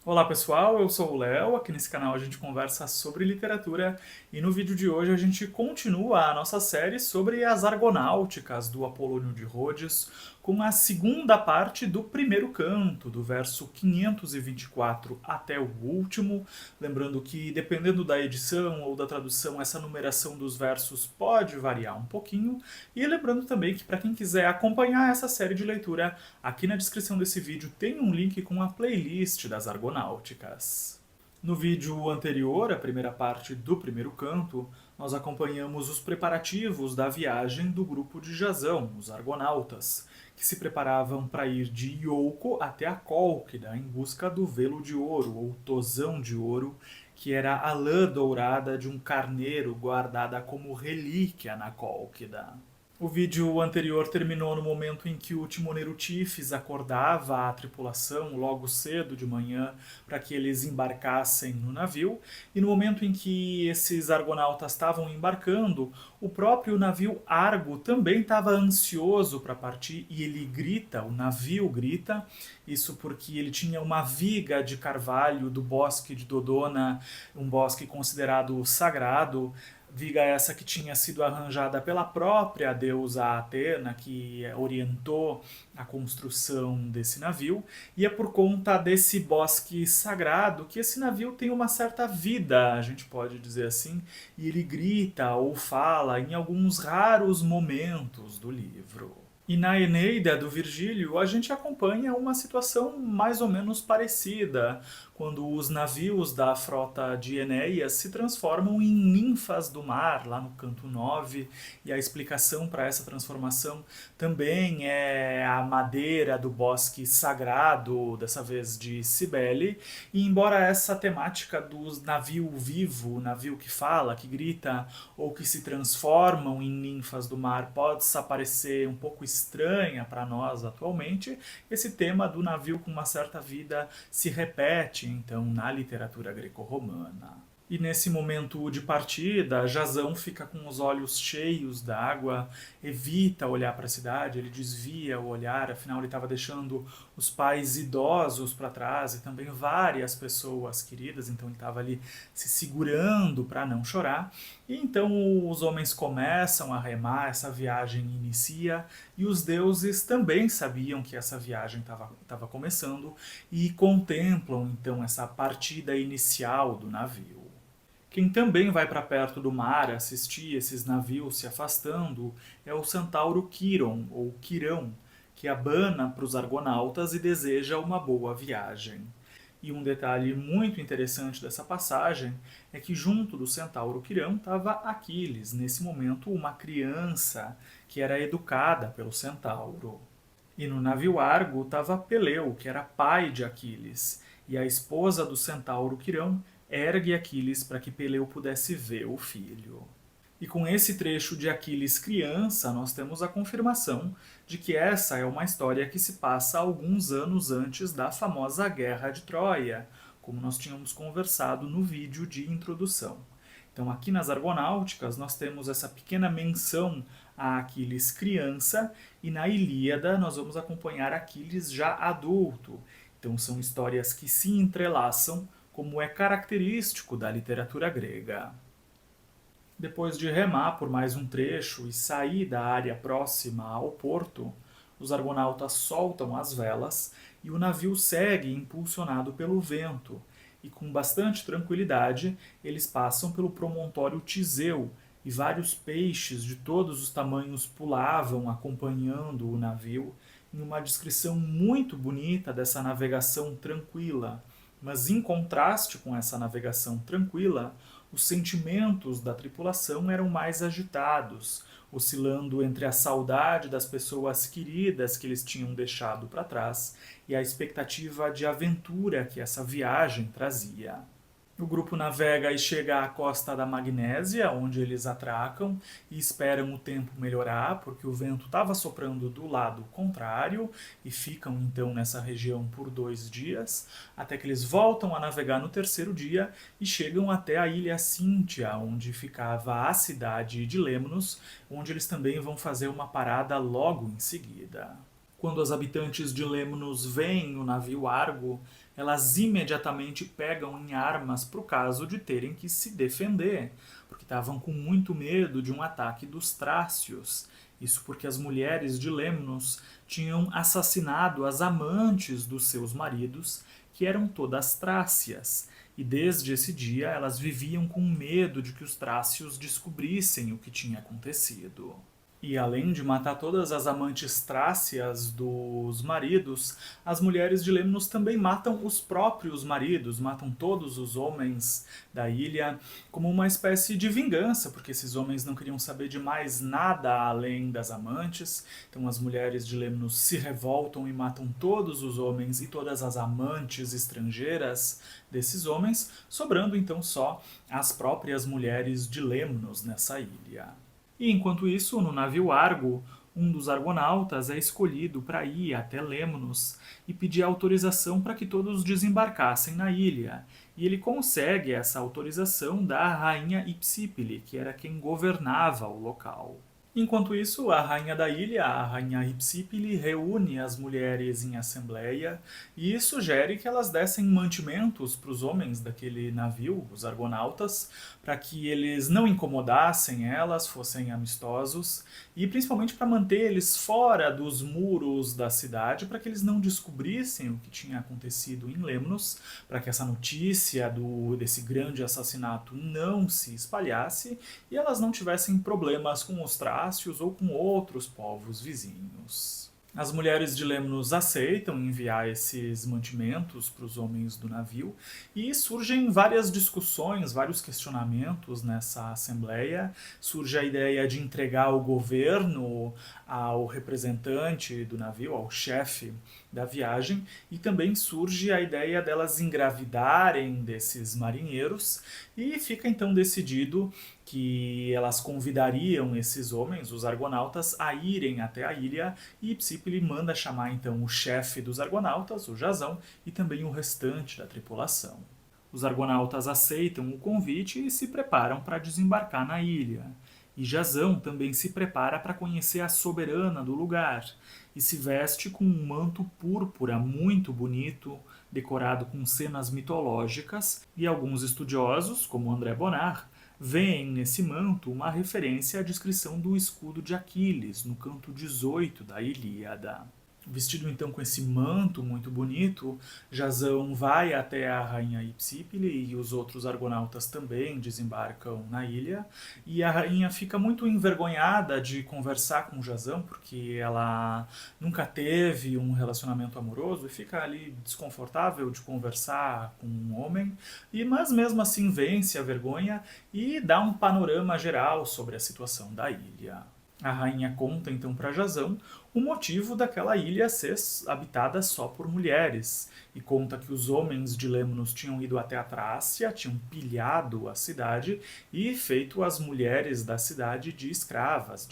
Olá pessoal, eu sou o Léo, aqui nesse canal a gente conversa sobre literatura e no vídeo de hoje a gente continua a nossa série sobre as Argonáuticas do Apolônio de Rhodes com a segunda parte do primeiro canto, do verso 524 até o último. Lembrando que dependendo da edição ou da tradução, essa numeração dos versos pode variar um pouquinho. E lembrando também que para quem quiser acompanhar essa série de leitura, aqui na descrição desse vídeo tem um link com a playlist das Argonáuticas. No vídeo anterior, a primeira parte do primeiro canto, nós acompanhamos os preparativos da viagem do grupo de Jasão, os Argonautas, que se preparavam para ir de Iolco até a Cólquida em busca do velo de ouro, ou tosão de ouro, que era a lã dourada de um carneiro guardada como relíquia na Cólquida. O vídeo anterior terminou no momento em que o timoneiro Tifes acordava a tripulação logo cedo de manhã para que eles embarcassem no navio, e no momento em que esses argonautas estavam embarcando, o próprio navio Argo também estava ansioso para partir e ele grita, o navio grita, isso porque ele tinha uma viga de carvalho do bosque de Dodona, um bosque considerado sagrado, viga essa que tinha sido arranjada pela própria deusa Atena, que orientou a construção desse navio, e é por conta desse bosque sagrado que esse navio tem uma certa vida, a gente pode dizer assim, e ele grita ou fala em alguns raros momentos do livro. E na Eneida do Virgílio, a gente acompanha uma situação mais ou menos parecida, quando os navios da frota de Enéas se transformam em ninfas do mar, lá no canto 9, e a explicação para essa transformação também é a madeira do bosque sagrado, dessa vez de Cibele, e embora essa temática do navio vivo, o navio que fala, que grita, ou que se transformam em ninfas do mar, possa parecer um pouco estranha para nós atualmente, esse tema do navio com uma certa vida se repete então na literatura greco-romana. E nesse momento de partida, Jasão fica com os olhos cheios d'água, evita olhar para a cidade, ele desvia o olhar, afinal ele estava deixando os pais idosos para trás e também várias pessoas queridas, então ele estava ali se segurando para não chorar. E então os homens começam a remar, essa viagem inicia, e os deuses também sabiam que essa viagem estava começando e contemplam então essa partida inicial do navio. Quem também vai para perto do mar assistir esses navios se afastando é o centauro Quiron, ou Quirão, que abana para os argonautas e deseja uma boa viagem. E um detalhe muito interessante dessa passagem é que junto do centauro Quirão estava Aquiles, nesse momento uma criança que era educada pelo centauro. E no navio Argo estava Peleu, que era pai de Aquiles, e a esposa do centauro Quirão ergue Aquiles para que Peleu pudesse ver o filho. E com esse trecho de Aquiles criança, nós temos a confirmação de que essa é uma história que se passa alguns anos antes da famosa Guerra de Troia, como nós tínhamos conversado no vídeo de introdução. Então aqui nas Argonáuticas nós temos essa pequena menção a Aquiles criança, e na Ilíada nós vamos acompanhar Aquiles já adulto. Então são histórias que se entrelaçam, como é característico da literatura grega. Depois de remar por mais um trecho e sair da área próxima ao porto, os argonautas soltam as velas e o navio segue impulsionado pelo vento, e com bastante tranquilidade eles passam pelo promontório Tiseu, e vários peixes de todos os tamanhos pulavam acompanhando o navio, em uma descrição muito bonita dessa navegação tranquila. Mas em contraste com essa navegação tranquila, os sentimentos da tripulação eram mais agitados, oscilando entre a saudade das pessoas queridas que eles tinham deixado para trás e a expectativa de aventura que essa viagem trazia. O grupo navega e chega à costa da Magnésia, onde eles atracam e esperam o tempo melhorar, porque o vento estava soprando do lado contrário, e ficam então nessa região por 2 dias, até que eles voltam a navegar no terceiro dia e chegam até a ilha Cíntia, onde ficava a cidade de Lemnos, onde eles também vão fazer uma parada logo em seguida. Quando as habitantes de Lemnos veem o navio Argo, elas imediatamente pegam em armas para o caso de terem que se defender, porque estavam com muito medo de um ataque dos Trácios. Isso porque as mulheres de Lemnos tinham assassinado as amantes dos seus maridos, que eram todas trácias, e desde esse dia elas viviam com medo de que os trácios descobrissem o que tinha acontecido. E além de matar todas as amantes trácias dos maridos, as mulheres de Lemnos também matam os próprios maridos, matam todos os homens da ilha como uma espécie de vingança, porque esses homens não queriam saber de mais nada além das amantes. Então as mulheres de Lemnos se revoltam e matam todos os homens e todas as amantes estrangeiras desses homens, sobrando então só as próprias mulheres de Lemnos nessa ilha. E enquanto isso, no navio Argo, um dos argonautas é escolhido para ir até Lemnos e pedir autorização para que todos desembarcassem na ilha. E ele consegue essa autorização da rainha Ipsípile, que era quem governava o local. Enquanto isso, a rainha da ilha, a rainha Ipsípile, reúne as mulheres em assembleia e sugere que elas dessem mantimentos para os homens daquele navio, os argonautas, para que eles não incomodassem elas, fossem amistosos, e principalmente para manter eles fora dos muros da cidade, para que eles não descobrissem o que tinha acontecido em Lemnos, para que essa notícia desse grande assassinato não se espalhasse e elas não tivessem problemas com os trácios ou com outros povos vizinhos. As mulheres de Lemnos aceitam enviar esses mantimentos para os homens do navio e surgem várias discussões, vários questionamentos nessa assembleia. Surge a ideia de entregar o governo ao representante do navio, ao chefe da viagem, e também surge a ideia delas engravidarem desses marinheiros, e fica então decidido que elas convidariam esses homens, os argonautas, a irem até a ilha, e Psípile manda chamar então o chefe dos argonautas, o Jasão, e também o restante da tripulação. Os argonautas aceitam o convite e se preparam para desembarcar na ilha. E Jasão também se prepara para conhecer a soberana do lugar e se veste com um manto púrpura muito bonito, decorado com cenas mitológicas, e alguns estudiosos, como André Bonnard, veem nesse manto uma referência à descrição do escudo de Aquiles, no canto 18 da Ilíada. Vestido então com esse manto muito bonito, Jasão vai até a rainha Ipsípile e os outros argonautas também desembarcam na ilha. E a rainha fica muito envergonhada de conversar com Jasão, porque ela nunca teve um relacionamento amoroso e fica ali desconfortável de conversar com um homem. Mas mesmo assim vence a vergonha e dá um panorama geral sobre a situação da ilha. A rainha conta então para Jasão o motivo daquela ilha ser habitada só por mulheres, e conta que os homens de Lemnos tinham ido até a Trácia, tinham pilhado a cidade e feito as mulheres da cidade de escravas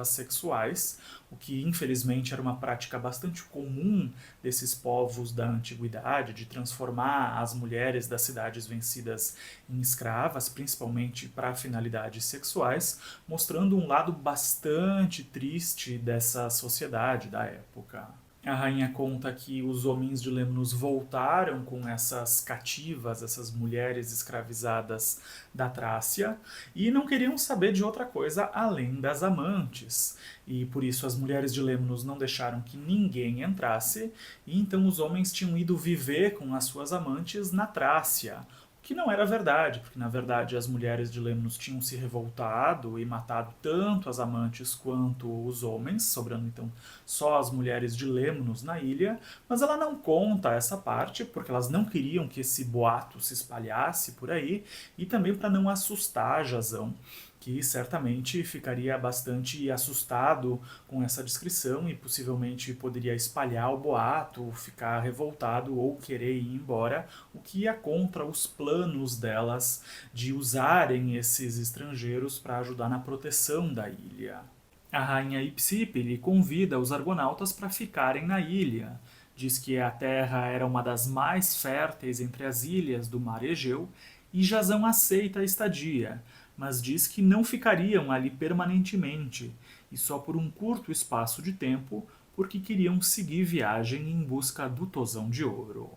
sexuais, o que infelizmente era uma prática bastante comum desses povos da antiguidade, de transformar as mulheres das cidades vencidas em escravas, principalmente para finalidades sexuais, mostrando um lado bastante triste dessa sociedade da época. A rainha conta que os homens de Lemnos voltaram com essas cativas, essas mulheres escravizadas da Trácia, e não queriam saber de outra coisa além das amantes. E por isso as mulheres de Lemnos não deixaram que ninguém entrasse, e então os homens tinham ido viver com as suas amantes na Trácia, que não era verdade, porque na verdade as mulheres de Lemnos tinham se revoltado e matado tanto as amantes quanto os homens, sobrando então só as mulheres de Lemnos na ilha, mas ela não conta essa parte porque elas não queriam que esse boato se espalhasse por aí e também para não assustar Jasão, que certamente ficaria bastante assustado com essa descrição e possivelmente poderia espalhar o boato, ficar revoltado ou querer ir embora, o que ia contra os planos delas de usarem esses estrangeiros para ajudar na proteção da ilha. A rainha Ipsípile convida os argonautas para ficarem na ilha. Diz que a terra era uma das mais férteis entre as ilhas do mar Egeu e Jasão aceita a estadia, mas diz que não ficariam ali permanentemente e só por um curto espaço de tempo porque queriam seguir viagem em busca do Tosão de Ouro.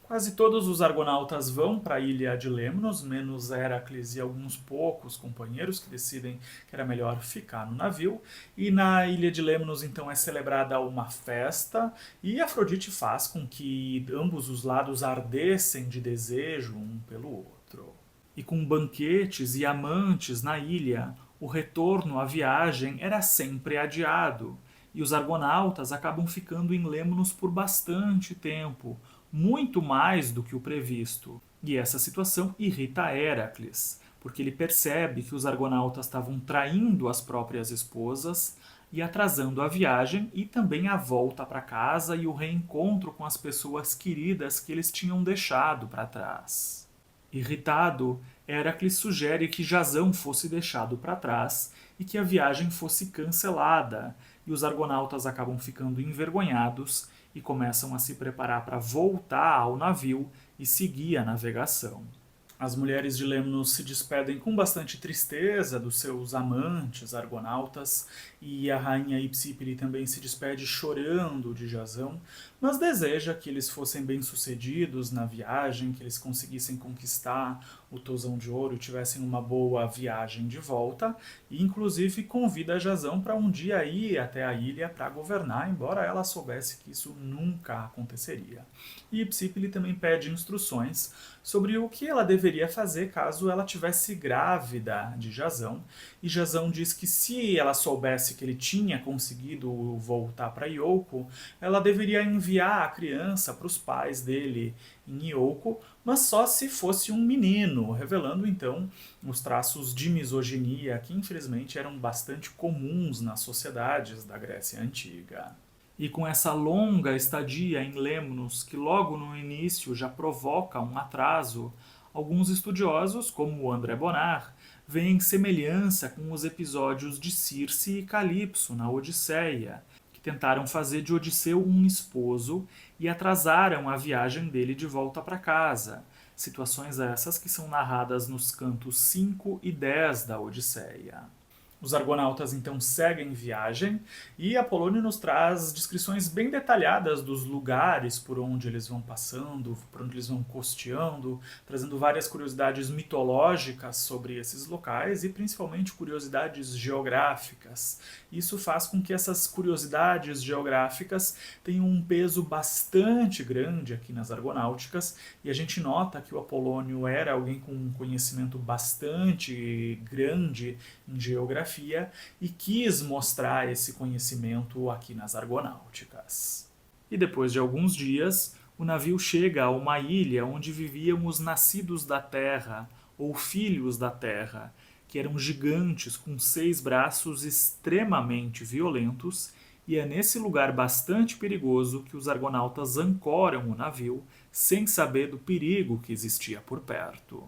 Quase todos os argonautas vão para a ilha de Lemnos, menos Heracles e alguns poucos companheiros que decidem que era melhor ficar no navio. E na ilha de Lemnos, então, é celebrada uma festa e Afrodite faz com que ambos os lados ardessem de desejo um pelo outro. E com banquetes e amantes na ilha, o retorno à viagem era sempre adiado. E os argonautas acabam ficando em Lemnos por bastante tempo, muito mais do que o previsto. E essa situação irrita Heracles, porque ele percebe que os argonautas estavam traindo as próprias esposas e atrasando a viagem e também a volta para casa e o reencontro com as pessoas queridas que eles tinham deixado para trás. Irritado, Heracles sugere que Jasão fosse deixado para trás e que a viagem fosse cancelada, e os argonautas acabam ficando envergonhados e começam a se preparar para voltar ao navio e seguir a navegação. As mulheres de Lemnos se despedem com bastante tristeza dos seus amantes argonautas e a rainha Hipsípile também se despede chorando de Jasão, mas deseja que eles fossem bem-sucedidos na viagem, que eles conseguissem conquistar o Tosão de Ouro e tivessem uma boa viagem de volta, e inclusive convida Jasão para um dia ir até a ilha para governar, embora ela soubesse que isso nunca aconteceria. E Hipsípile também pede instruções sobre o que ela deveria fazer caso ela tivesse grávida de Jasão, e Jasão diz que se ela soubesse que ele tinha conseguido voltar para Iolco, ela deveria enviar a criança para os pais dele em Iolco, mas só se fosse um menino, revelando então os traços de misoginia que infelizmente eram bastante comuns nas sociedades da Grécia Antiga. E com essa longa estadia em Lemnos, que logo no início já provoca um atraso, alguns estudiosos, como André Bonar, veem semelhança com os episódios de Circe e Calipso na Odisseia, que tentaram fazer de Odisseu um esposo e atrasaram a viagem dele de volta para casa. Situações essas que são narradas nos cantos 5 e 10 da Odisseia. Os argonautas então seguem viagem e Apolônio nos traz descrições bem detalhadas dos lugares por onde eles vão passando, por onde eles vão costeando, trazendo várias curiosidades mitológicas sobre esses locais e principalmente curiosidades geográficas. Isso faz com que essas curiosidades geográficas tenham um peso bastante grande aqui nas Argonáuticas, e a gente nota que o Apolônio era alguém com um conhecimento bastante grande em geografia e quis mostrar esse conhecimento aqui nas Argonáuticas. E depois de alguns dias, o navio chega a uma ilha onde viviam os nascidos da terra, ou filhos da terra, que eram gigantes com 6 braços extremamente violentos, e é nesse lugar bastante perigoso que os argonautas ancoram o navio, sem saber do perigo que existia por perto.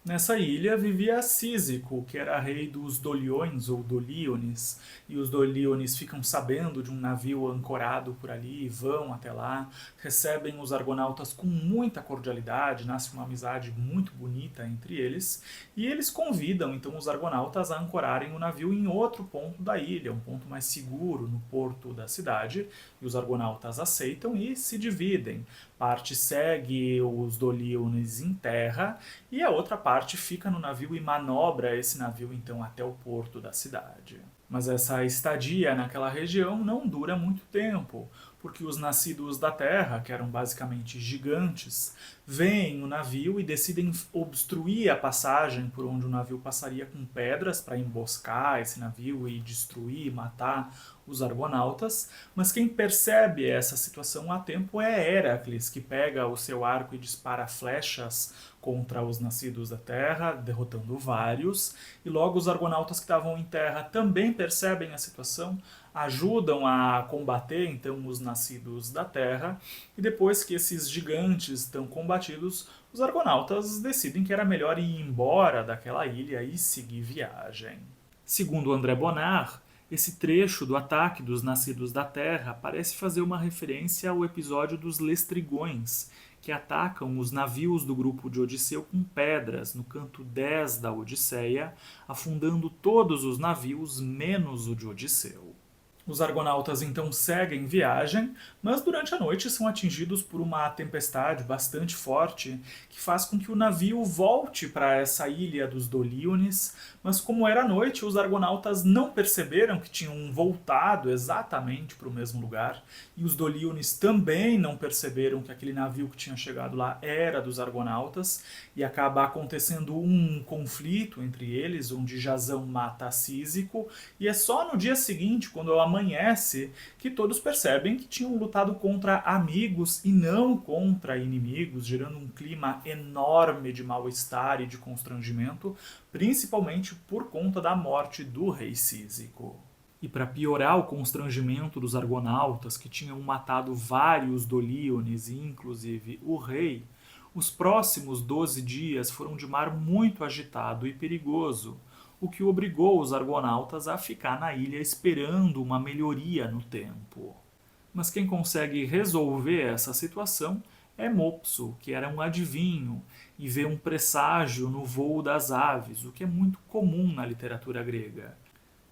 Nessa ilha vivia Císico, que era rei dos Doliões ou Dolíones, e os Dolíones ficam sabendo de um navio ancorado por ali, vão até lá, recebem os argonautas com muita cordialidade, nasce uma amizade muito bonita entre eles, e eles convidam então os argonautas a ancorarem o navio em outro ponto da ilha, um ponto mais seguro no porto da cidade, e os argonautas aceitam e se dividem. Parte segue os Dolíones em terra e a outra parte fica no navio e manobra esse navio então até o porto da cidade. Mas essa estadia naquela região não dura muito tempo, porque os nascidos da terra, que eram basicamente gigantes, veem o navio e decidem obstruir a passagem por onde o navio passaria com pedras para emboscar esse navio e destruir, matar os argonautas, mas quem percebe essa situação a tempo é Heracles, que pega o seu arco e dispara flechas contra os nascidos da terra, derrotando vários, e logo os argonautas que estavam em terra também percebem a situação, ajudam a combater então os nascidos da terra, e depois que esses gigantes estão combatidos, os argonautas decidem que era melhor ir embora daquela ilha e seguir viagem. Segundo André Bonar, esse trecho do ataque dos nascidos da terra parece fazer uma referência ao episódio dos Lestrigões, que atacam os navios do grupo de Odisseu com pedras no canto 10 da Odisseia, afundando todos os navios menos o de Odisseu. Os argonautas então seguem viagem, mas durante a noite são atingidos por uma tempestade bastante forte que faz com que o navio volte para essa ilha dos Doliones, mas como era noite, os argonautas não perceberam que tinham voltado exatamente para o mesmo lugar, e os Doliones também não perceberam que aquele navio que tinha chegado lá era dos argonautas, e acaba acontecendo um conflito entre eles, onde Jasão mata Císico, e é só no dia seguinte, quando amanhece, que todos percebem que tinham lutado contra amigos e não contra inimigos, gerando um clima enorme de mal-estar e de constrangimento, principalmente por conta da morte do rei Císico. E para piorar o constrangimento dos argonautas, que tinham matado vários Doliones e inclusive o rei, os próximos 12 dias foram de mar muito agitado e perigoso, o que obrigou os argonautas a ficar na ilha esperando uma melhoria no tempo. Mas quem consegue resolver essa situação é Mopso, que era um adivinho e vê um presságio no voo das aves, o que é muito comum na literatura grega.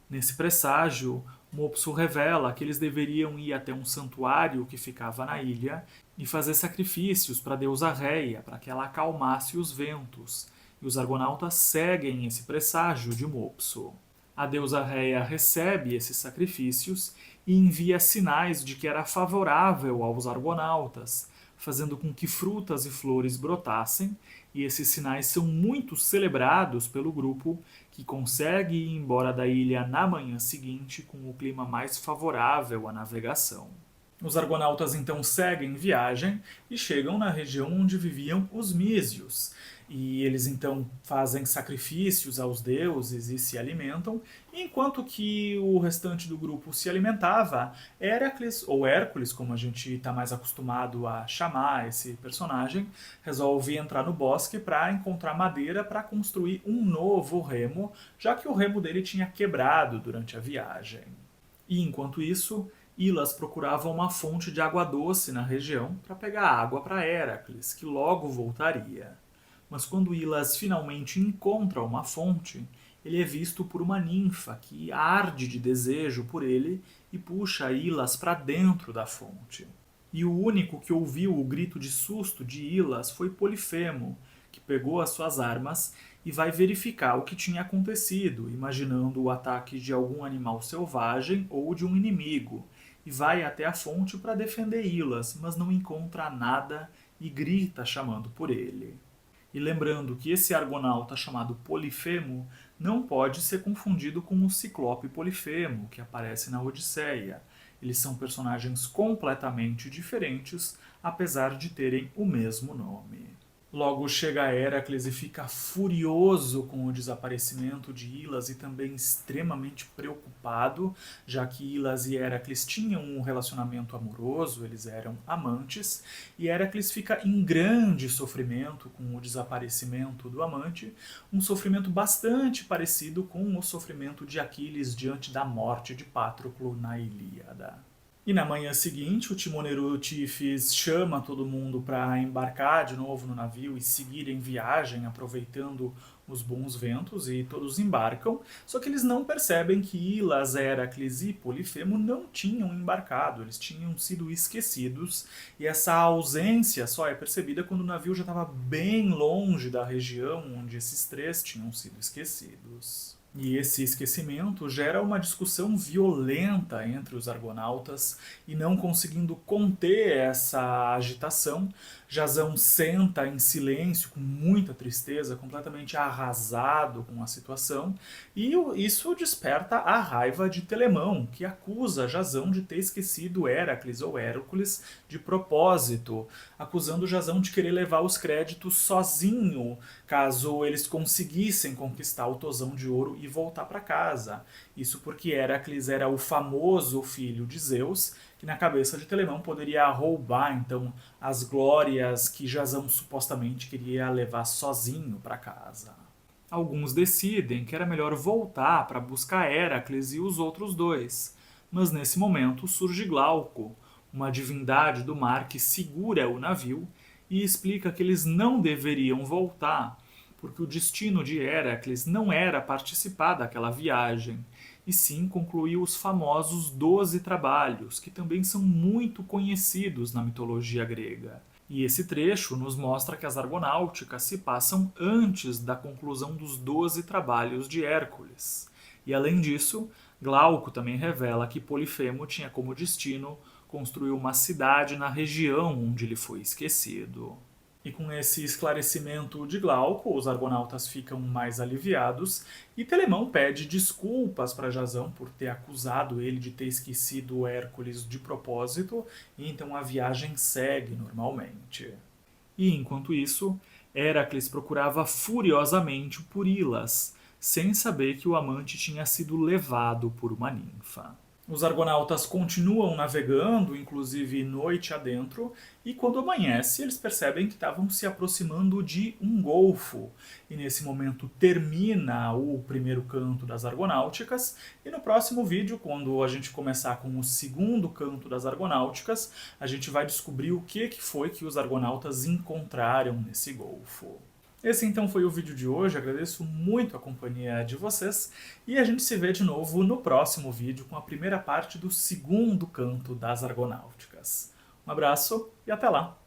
Nesse presságio, Mopso revela que eles deveriam ir até um santuário que ficava na ilha e fazer sacrifícios para a deusa Réia, para que ela acalmasse os ventos, e os argonautas seguem esse presságio de Mopso. A deusa Réia recebe esses sacrifícios e envia sinais de que era favorável aos argonautas, fazendo com que frutas e flores brotassem, e esses sinais são muito celebrados pelo grupo, que consegue ir embora da ilha na manhã seguinte com o clima mais favorável à navegação. Os argonautas então seguem viagem e chegam na região onde viviam os Mísios. E eles então fazem sacrifícios aos deuses e se alimentam, enquanto que o restante do grupo se alimentava, Heracles, ou Hércules, como a gente está mais acostumado a chamar esse personagem, resolve entrar no bosque para encontrar madeira para construir um novo remo, já que o remo dele tinha quebrado durante a viagem. E enquanto isso, Ilas procurava uma fonte de água doce na região para pegar água para Heracles, que logo voltaria. Mas quando Ilas finalmente encontra uma fonte, ele é visto por uma ninfa que arde de desejo por ele e puxa Ilas para dentro da fonte. E o único que ouviu o grito de susto de Ilas foi Polifemo, que pegou as suas armas e vai verificar o que tinha acontecido, imaginando o ataque de algum animal selvagem ou de um inimigo, e vai até a fonte para defender Ilas, mas não encontra nada e grita chamando por ele. E lembrando que esse argonauta chamado Polifemo não pode ser confundido com o Ciclope Polifemo, que aparece na Odisseia. Eles são personagens completamente diferentes, apesar de terem o mesmo nome. Logo chega Heracles e fica furioso com o desaparecimento de Ilas e também extremamente preocupado, já que Ilas e Heracles tinham um relacionamento amoroso, eles eram amantes, e Heracles fica em grande sofrimento com o desaparecimento do amante, um sofrimento bastante parecido com o sofrimento de Aquiles diante da morte de Patroclo na Ilíada. E na manhã seguinte, o timoneiro Tifes chama todo mundo para embarcar de novo no navio e seguir em viagem, aproveitando os bons ventos, e todos embarcam, só que eles não percebem que Ilas, Heracles e Polifemo não tinham embarcado, eles tinham sido esquecidos, e essa ausência só é percebida quando o navio já estava bem longe da região onde esses três tinham sido esquecidos. E esse esquecimento gera uma discussão violenta entre os argonautas, e não conseguindo conter essa agitação, Jasão senta em silêncio, com muita tristeza, completamente arrasado com a situação, e isso desperta a raiva de Telemão, que acusa Jasão de ter esquecido Heracles ou Hércules de propósito, acusando Jasão de querer levar os créditos sozinho, caso eles conseguissem conquistar o Tosão de Ouro e voltar para casa. Isso porque Heracles era o famoso filho de Zeus, que na cabeça de Telemão poderia roubar então as glórias que Jasão supostamente queria levar sozinho para casa. Alguns decidem que era melhor voltar para buscar Heracles e os outros dois, mas nesse momento surge Glauco, uma divindade do mar que segura o navio e explica que eles não deveriam voltar, porque o destino de Heracles não era participar daquela viagem, e sim concluiu os famosos 12 trabalhos, que também são muito conhecidos na mitologia grega. E esse trecho nos mostra que as Argonáuticas se passam antes da conclusão dos 12 trabalhos de Hércules. E além disso, Glauco também revela que Polifemo tinha como destino construir uma cidade na região onde ele foi esquecido. E com esse esclarecimento de Glauco, os argonautas ficam mais aliviados e Telemão pede desculpas para Jasão por ter acusado ele de ter esquecido Hércules de propósito, e então a viagem segue normalmente. E enquanto isso, Heracles procurava furiosamente por Ilas, sem saber que o amante tinha sido levado por uma ninfa. Os argonautas continuam navegando, inclusive noite adentro, e quando amanhece eles percebem que estavam se aproximando de um golfo. E nesse momento termina o primeiro canto das Argonáuticas, e no próximo vídeo, quando a gente começar com o segundo canto das Argonáuticas, a gente vai descobrir o que foi que os argonautas encontraram nesse golfo. Esse então foi o vídeo de hoje, agradeço muito a companhia de vocês e a gente se vê de novo no próximo vídeo com a primeira parte do segundo canto das Argonáuticas. Um abraço e até lá!